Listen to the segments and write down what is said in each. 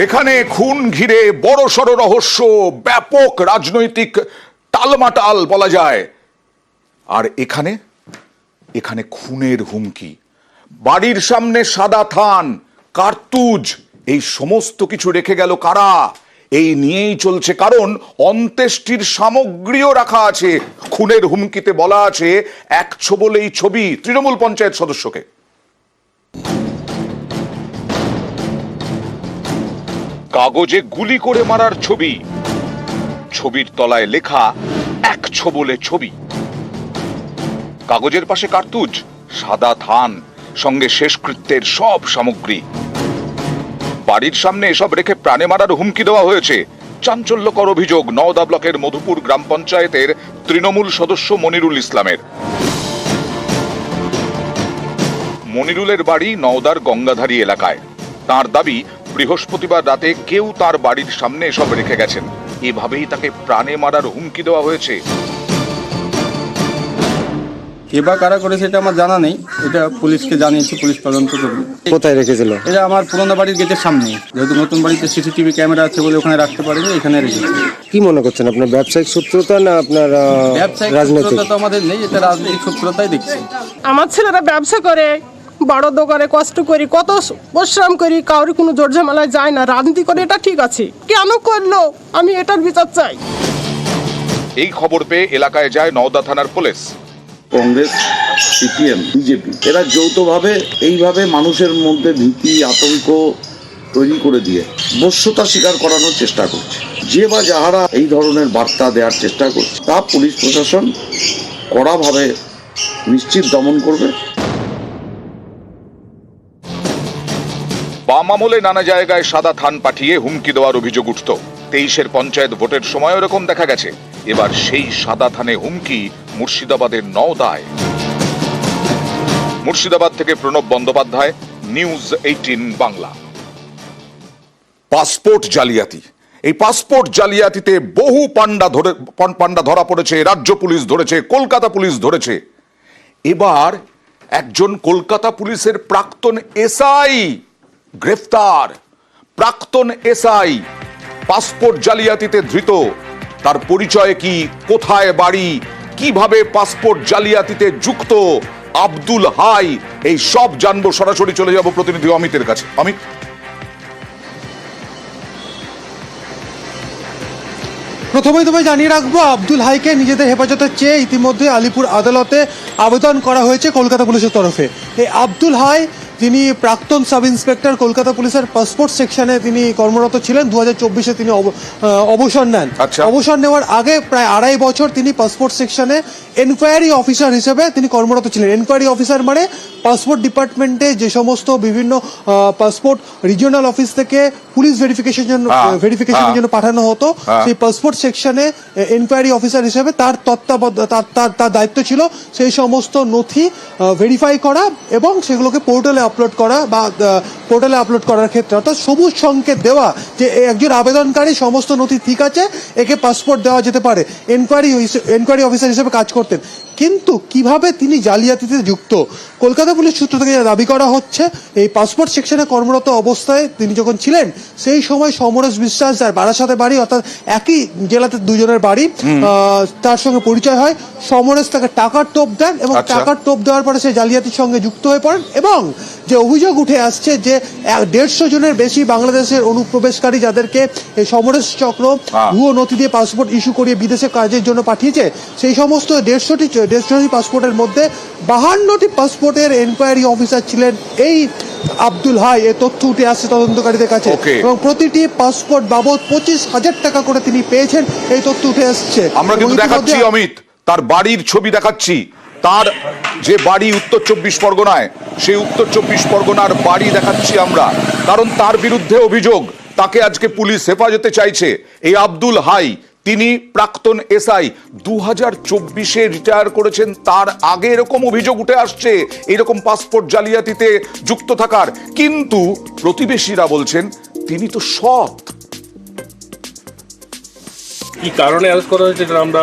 এখানে খুন ঘিরে বড় সড় রহস্য, ব্যাপক রাজনৈতিক টালমাটাল বলা যায়। আর এখানে এখানে খুনের হুমকি, বাড়ির সামনে সাদা থান, কার্তুজ, এই সমস্ত কিছু রেখে গেল কারা? এই নিয়েই চলছে, কারণ অন্ত্যেষ্টির সামগ্রীও রাখা আছে। খুনের হুমকিতে বলা আছে এক ছোবলেই ছবি তৃণমূল পঞ্চায়েত সদস্যকে। কাগজে গুলি করে মারার ছবি, ছবির তলায় লেখা এক ছোবলে ছবি। কাগজের পাশে কার্তুজ, সাদা থান, সঙ্গে শেষকৃত্যের সব সামগ্রী। বাড়ির সামনে এসব রেখে প্রাণে মারার হুমকি দেওয়া হয়েছে। চাঞ্চল্যকর অভিযোগ নওদা ব্লকের মধুপুর গ্রাম পঞ্চায়েতের তৃণমূল সদস্য মনিরুল ইসলামের। মনিরুলের বাড়ি নওদার গঙ্গাধারী এলাকায়। তার দাবি, বৃহস্পতিবার রাতে কেউ তার বাড়ির সামনে এসব রেখে গেছেন। এভাবেই তাকে প্রাণে মারার হুমকি দেওয়া হয়েছে। কে বা কারা করেছে এটা আমার জানা নেই, এটা পুলিশকে জানিয়েছি, পুলিশ তদন্ত করবে। কোথায় রেখেছিল? এটা আমার পুরোনো বাড়ির গেটের সামনে, যেহেতু নতুন বাড়িতে সিসিটিভি ক্যামেরা আছে বলে ওখানে রাখতে পারেনি, এখানে রেখেছি। কি মনে করছেন, আপনার ব্যবসায়িক সূত্রতা না আপনার ব্যবসায়িক রাজনৈতিক? সূত্রতা তো আমাদের নেই, এটা রাজনৈতিক সূত্রতাই দেখছি। আমার ছেলেরা ব্যবসা করে, বড় দোকানে কষ্ট করি, কত পরিশ্রম করি, কারোর কোনো জোর ঝামেলায় যায় না। রাজনীতি করে এটা ঠিক আছে, কেন করলো আমি এটার বিচার চাই। এই খবর পেয়ে এলাকায় যায় নওদা থানার পুলিশ। কংগ্রেস, সিপিএম, বিজেপি এরা যৌথভাবে এইভাবে মানুষের মধ্যে ভীতি আতঙ্ক তৈরি করে দিয়ে বশ্যতা স্বীকার করানোর চেষ্টা করছে। যে বা যাহারা এই ধরনের বার্তা দেওয়ার চেষ্টা করছে তা পুলিশ প্রশাসন কড়াভাবে নিশ্চিত দমন করবে। বাম আমলে নানা জায়গায় সাদা থান পাঠিয়ে হুমকি দেওয়ার অভিযোগ উঠত। 23-এর পঞ্চায়েত ভোটের সময় এরকম দেখা গেছে। এবার সেই সাদা থানে হুমকি মুর্শিদাবাদের নওদায়। মুর্শিদাবাদ থেকে প্রণব বন্দ্যোপাধ্যায়, নিউজ 18 বাংলা। পাসপোর্ট জালিয়াতি, এই পাসপোর্ট জালিয়াতিতে বহু পান্ডা ধরা পড়েছে। রাজ্য পুলিশ ধরেছে, কলকাতা পুলিশ ধরেছে। এবার একজন কলকাতা পুলিশের প্রাক্তন এসআই গ্রেফতার। প্রাক্তন এসআই পাসপোর্ট জালিয়াতিতে ধৃত। তার পরিচয় কি, কোথায় বাড়ি, কিভাবে পাসপোর্ট জালিয়াতিতে যুক্ত আব্দুল হাই, এই সব জানবো। সরাসরি চলে যাব প্রতিনিধি অমিতের কাছে। অমিত, প্রথমেই তোমায় জানিয়ে রাখবো, আব্দুল হাইকে নিজেদের হেফাজতে চেয়ে ইতিমধ্যে আলিপুর আদালতে আবেদন করা হয়েছে কলকাতা পুলিশের তরফে। এই আব্দুল হাই, তিনি প্রাক্তন সাব ইন্সপেক্টর, কলকাতা পুলিশের পাসপোর্ট সেকশনে তিনি কর্মরত ছিলেন। 2024-এ তিনি অবসর নেন। অবসর নেওয়ার আগে প্রায় 2.5 বছর তিনি পাসপোর্ট সেকশনে এনকোয়ারি অফিসার হিসেবে তিনি কর্মরত ছিলেন। এনকোয়ারি অফিসার মানে পাসপোর্ট ডিপার্টমেন্টে যে সমস্ত বিভিন্ন পাসপোর্ট রিজিওনাল অফিস থেকে পুলিশ ভেরিফিকেশনের জন্য পাঠানো হতো, সেই পাসপোর্ট সেকশনে এনকোয়ারি অফিসার হিসেবে তার তার দায়িত্ব ছিল সেই সমস্ত নথি ভেরিফাই করা এবং সেগুলোকে পোর্টালে আপলোড করা বা পোর্টালে আপলোড করার ক্ষেত্রে অর্থাৎ সবুজ সংকেত দেওয়া যে একজন আবেদনকারী সমস্ত নথি ঠিক আছে, একে পাসপোর্ট দেওয়া যেতে পারে। এনকোয়ারি অফিসার হিসেবে কাজ করতেন। কিন্তু কিভাবে তিনি জালিয়াতিতে যুক্ত, কলকাতা পুলিশ সূত্র থেকে দাবি করা হচ্ছে, এই পাসপোর্ট সেকশনে কর্মরত অবস্থায় তিনি যখন ছিলেন সেই সময় সমরেশ বিশ্বাস, যার বারাসাতে বাড়ি, অর্থাৎ একই জেলাতে দুজনের বাড়ি, তার সঙ্গে পরিচয় হয়। সমরেশ তাকে টাকার টোপ দেন এবং টাকার টোপ দেওয়ার পরে সে জালিয়াতির সঙ্গে যুক্ত হয়ে পড়েন। এবং যে অভিযোগ উঠে আসছে যে 150 জনের বেশি বাংলাদেশের অনুপ্রবেশকারী যাদেরকে এই সমরেশ চক্র ভুয়ো নথি দিয়ে পাসপোর্ট ইস্যু করিয়ে বিদেশে কাজের জন্য পাঠিয়েছে, সেই সমস্ত 150টি পাসপোর্টের মধ্যে 52টি পাসপোর্টের এনকোয়ারি অফিসার ছিলেন এই আব্দুল হাই। এ তথ্য উঠে আসছে তদন্তকারীদের কাছে এবং প্রতিটি পাসপোর্ট বাবদ 25,000 টাকা করে তিনি পেয়েছেন, এই তথ্য উঠে আসছে। আমরা কিন্তু দেখাচ্ছি অমিত, তার বাড়ির ছবি দেখাচ্ছি। তার যে বাড়ি উত্তর 24 পরগনায়, সেই উত্তর 24 পরগনার বাড়ি দেখাচ্ছি আমরা, কারণ তার বিরুদ্ধে অভিযোগ, তাকে আজকে পুলিশ হেফাজতে চাইছে। এই আব্দুল হাই, তিনি প্রাক্তন এসআই, 2024-এ রিটায়ার করেছেন। তার আগে এরকম অভিযোগ উঠে আসছে এরকম পাসপোর্ট জালিয়াতিতে যুক্ত থাকার। কিন্তু প্রতিবেশীরা বলছেন তিনি তো সৎ। কি কারণে অ্যারেস্ট করা হয়েছে এটা আমরা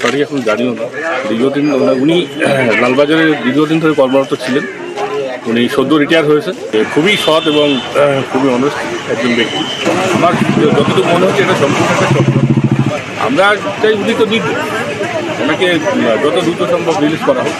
সঠিক এখন জানিও না। দীর্ঘদিন উনি লালবাজারে দীর্ঘদিন ধরে কর্মরত ছিলেন। তো উনি সদ্য রিটায়ার হয়েছে, খুবই সৎ এবং খুবই অনেস্ট একজন ব্যক্তি। আমার যতটুকু মনে হচ্ছে এটা সম্পূর্ণ একটা সত্য। আমরা চাই উনি তো নির্দোষ, ওনাকে যত দ্রুত সম্ভব রিলিজ করা হোক।